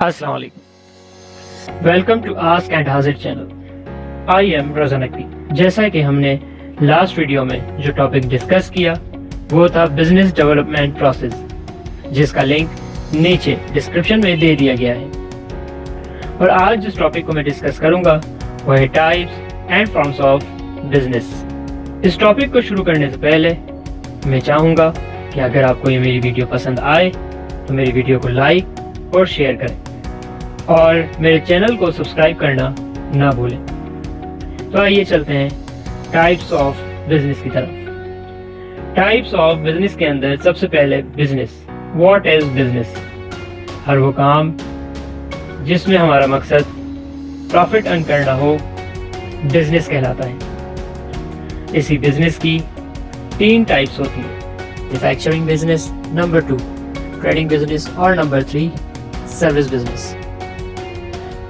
السلام علیکم، welcome to ask and حاضر چینل. آئی ایم روزا نقوی. جیسا کہ ہم نے لاسٹ ویڈیو میں جو ٹاپک ڈسکس کیا وہ تھا بزنس ڈیولپمنٹ پروسیس، جس کا لنک نیچے ڈسکرپشن میں دے دیا گیا ہے. اور آج جس ٹاپک کو میں ڈسکس کروں گا وہ ہے types and forms of business. اس ٹاپک کو شروع کرنے سے پہلے میں چاہوں گا کہ اگر آپ کو یہ میری ویڈیو پسند آئے تو میری ویڈیو کو لائک اور شیئر کریں اور میرے چینل کو سبسکرائب کرنا نہ بھولیں. تو آئیے چلتے ہیں ٹائپس آف بزنس کی طرف. ٹائپس آف بزنس کے اندر سب سے پہلے بزنس. What is business? ہر وہ کام جس میں ہمارا مقصد پروفٹ ارن کرنا ہو بزنس کہلاتا ہے. اسی بزنس کی 3 ٹائپس ہوتی ہیں: manufacturing business, number 2 trading business اور number 3 service business.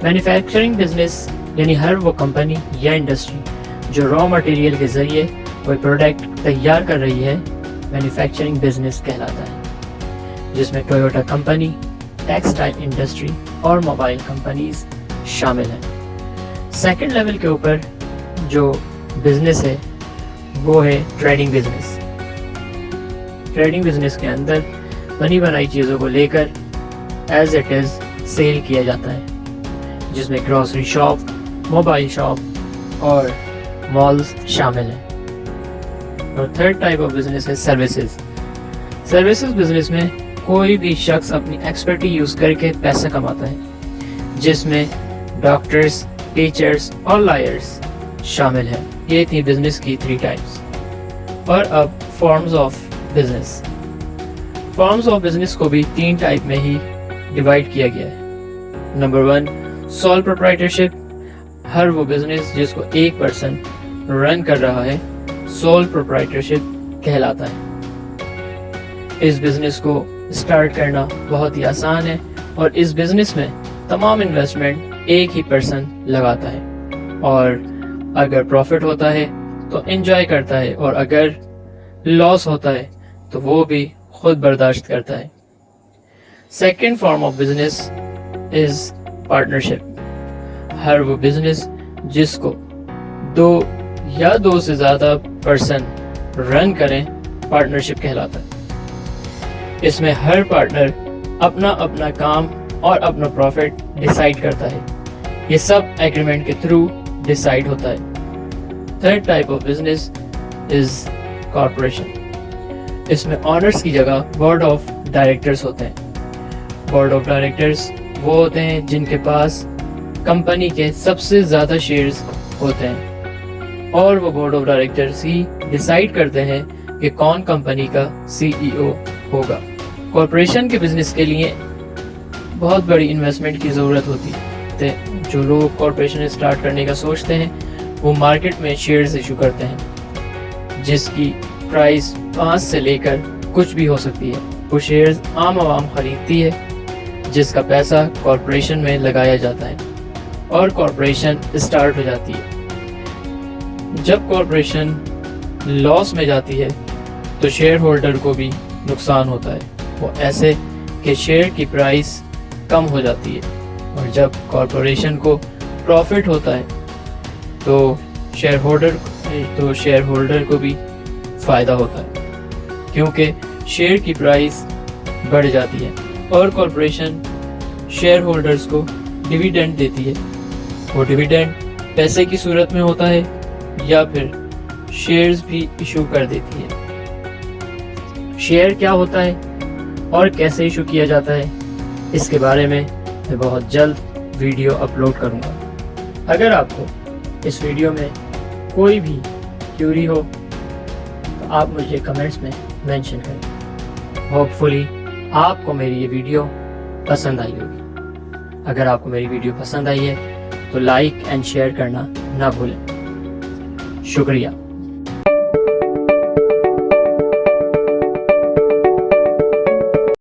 Manufacturing business یعنی ہر وہ کمپنی یا انڈسٹری جو را مٹیریل کے ذریعے کوئی پروڈکٹ تیار کر رہی ہے مینوفیکچرنگ بزنس کہلاتا ہے، جس میں ٹویوٹا کمپنی، ٹیکسٹائل انڈسٹری اور موبائل کمپنیز شامل ہیں. سیکنڈ لیول کے اوپر جو بزنس ہے وہ ہے ٹریڈنگ بزنس. ٹریڈنگ بزنس کے اندر بنی بنائی چیزوں کو لے کر ایز اٹ از سیل کیا جاتا ہے، جس میں گروسری شاپ، موبائل شاپ اور مالز شامل ہیں. اور تھرڈ ٹائپ آف بزنس ہے سروسز. سروسز بزنس میں کوئی بھی شخص اپنی ایکسپرٹی یوز کر کے پیسہ کماتا ہے، جس میں ڈاکٹرز، ٹیچرز اور لائرز شامل ہیں. یہ تھی بزنس کی 3 ٹائپس. اور اب forms of business. Forms of business کو بھی 3 ٹائپ میں ہی ڈیوائڈ کیا گیا ہے. Number 1 sole proprietorship. ہر وہ بزنس جس کو ایک پرسن رن کر رہا ہے سول پروپرائٹرشپ کہلاتا ہے. اس بزنس کو اسٹارٹ کرنا بہت ہی آسان ہے اور اس بزنس میں تمام انویسٹمنٹ ایک ہی پرسن لگاتا ہے، اور اگر پروفٹ ہوتا ہے تو انجوائے کرتا ہے اور اگر لاس ہوتا ہے تو وہ بھی خود برداشت کرتا ہے. Second form of business is partnership. ہر وہ بزنس جس کو 2 یا 2 سے زیادہ پرسن رن کریں پارٹنرشپ کہلاتا ہے. اس میں ہر پارٹنر اپنا اپنا کام اور اپنا پروفٹ ڈیسائیڈ کرتا ہے. یہ سب ایگریمنٹ کے تھرو ڈیسائیڈ ہوتا ہے. Third type of business is corporation. اس میں آنرز کی جگہ بورڈ آف ڈائریکٹرز ہوتے ہیں. بورڈ آف ڈائریکٹرز وہ ہوتے ہیں جن کے پاس کمپنی کے سب سے زیادہ شیئرز ہوتے ہیں، اور وہ board of directors he decide کرتے ہیں کہ کون کمپنی کا CEO ہوگا. کارپوریشن کے بزنس کے لیے بہت بڑی انویسٹمنٹ کی ضرورت ہوتی ہے. جو لوگ کارپوریشن اسٹارٹ کرنے کا سوچتے ہیں وہ مارکیٹ میں شیئرز ایشو کرتے ہیں، جس کی پرائس 5 سے لے کر کچھ بھی ہو سکتی ہے. وہ شیئرز عام عوام خریدتی ہے، جس کا پیسہ کارپوریشن میں لگایا جاتا ہے اور کارپوریشن اسٹارٹ ہو جاتی ہے. جب کارپوریشن لاس میں جاتی ہے تو شیئر ہولڈر کو بھی نقصان ہوتا ہے. وہ ایسے کہ شیئر کی پرائس کم ہو جاتی ہے، اور جب کارپوریشن کو پروفٹ ہوتا ہے تو شیئر ہولڈر کو بھی فائدہ ہوتا ہے، کیونکہ شیئر کی پرائس بڑھ جاتی ہے اور کارپوریشن شیئر ہولڈرز کو ڈیویڈنڈ دیتی ہے. وہ ڈیویڈنڈ پیسے کی صورت میں ہوتا ہے یا پھر شیئرز بھی ایشو کر دیتی ہے. شیئر کیا ہوتا ہے اور کیسے ایشو کیا جاتا ہے، اس کے بارے میں بہت جلد ویڈیو اپلوڈ کروں گا. اگر آپ کو اس ویڈیو میں کوئی بھی کیوری ہو تو آپ مجھے کمنٹس میں مینشن کریں. ہوپ فلی آپ کو میری یہ ویڈیو پسند آئی ہوگی. اگر آپ کو میری ویڈیو پسند آئی ہے تو لائک اینڈ شیئر کرنا نہ بھولیں. شکریہ.